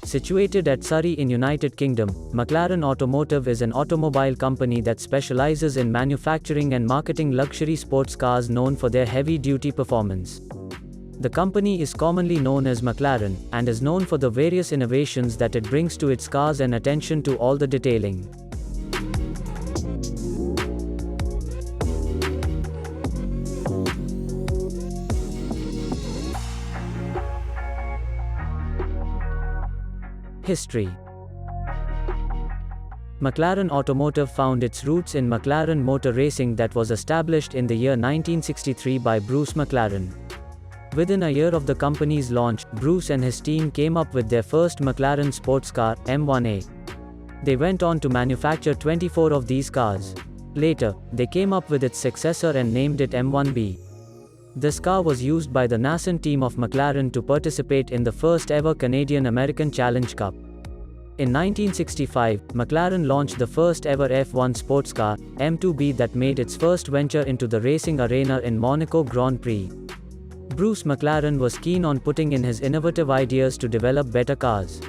Situated at Surrey in United Kingdom, McLaren Automotive is an automobile company that specializes in manufacturing and marketing luxury sports cars known for their heavy-duty performance. The company is commonly known as McLaren, and is known for the various innovations that it brings to its cars and attention to all the detailing. History. McLaren Automotive found its roots in McLaren motor racing that was established in the year 1963 by Bruce McLaren. Within a year of the company's launch, Bruce and his team came up with their first McLaren sports car, M1A. They went on to manufacture 24 of these cars. Later, they came up with its successor and named it M1B. This car was used by the nascent team of McLaren to participate in the first ever Canadian-American Challenge Cup. In 1965, McLaren launched the first ever F1 sports car, M2B, that made its first venture into the racing arena in Monaco Grand Prix. Bruce McLaren was keen on putting in his innovative ideas to develop better cars.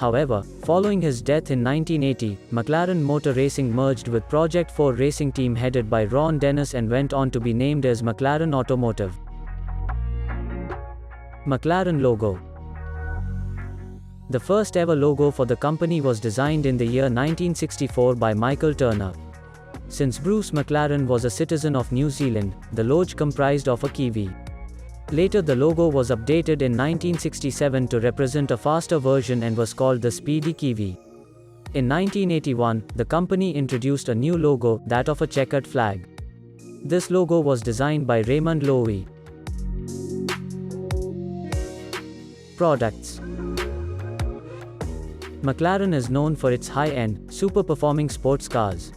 However, following his death in 1980, McLaren Motor Racing merged with Project 4 racing team headed by Ron Dennis and went on to be named as McLaren Automotive. McLaren Logo. The first ever logo for the company was designed in the year 1964 by Michael Turner. Since Bruce McLaren was a citizen of New Zealand, the logo comprised of a kiwi. Later the logo was updated in 1967 to represent a faster version and was called the Speedy Kiwi. In 1981, the company introduced a new logo, that of a checkered flag. This logo was designed by Raymond Loewy. Products. McLaren is known for its high-end, super-performing sports cars.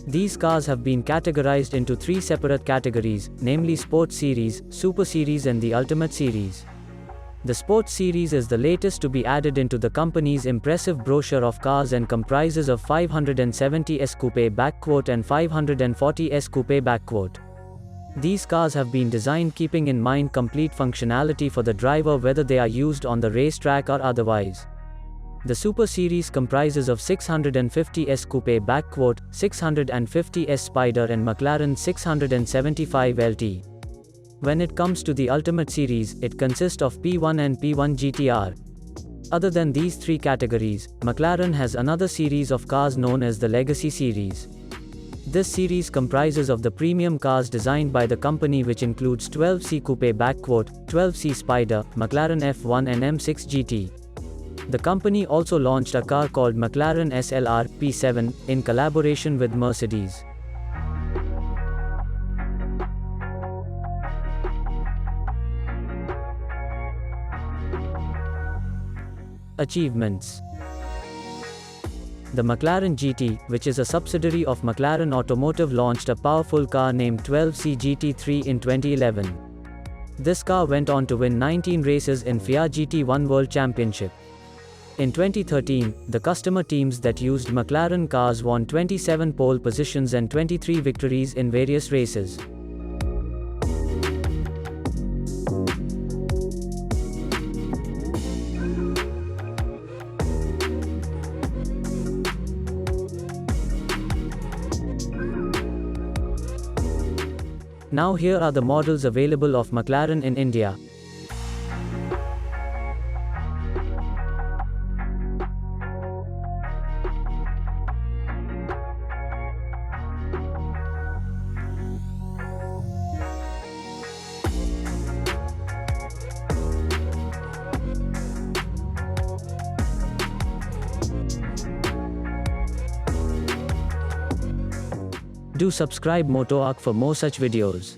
These cars have been categorized into three separate categories, namely Sports Series, Super Series and the Ultimate Series. The Sports Series is the latest to be added into the company's impressive brochure of cars and comprises of 570 S Coupe and 540 S Coupe. These cars have been designed keeping in mind complete functionality for the driver, whether they are used on the racetrack or otherwise. The Super Series comprises of 650 S Coupe 650 S Spider and McLaren 675 LT. When it comes to the Ultimate Series, it consists of P1 and P1 GTR. Other than these three categories, McLaren has another series of cars known as the Legacy Series. This series comprises of the premium cars designed by the company, which includes 12C Coupe 12C Spider, McLaren F1 and M6 GT. The company also launched a car called McLaren SLR P7 in collaboration with Mercedes. Achievements. The McLaren GT, which is a subsidiary of McLaren Automotive, launched a powerful car named 12C GT3 in 2011. This car went on to win 19 races in FIA GT1 World Championship. In 2013, the customer teams that used McLaren cars won 27 pole positions and 23 victories in various races. Now here are the models available of McLaren in India. Do subscribe MOTOARC for more such videos.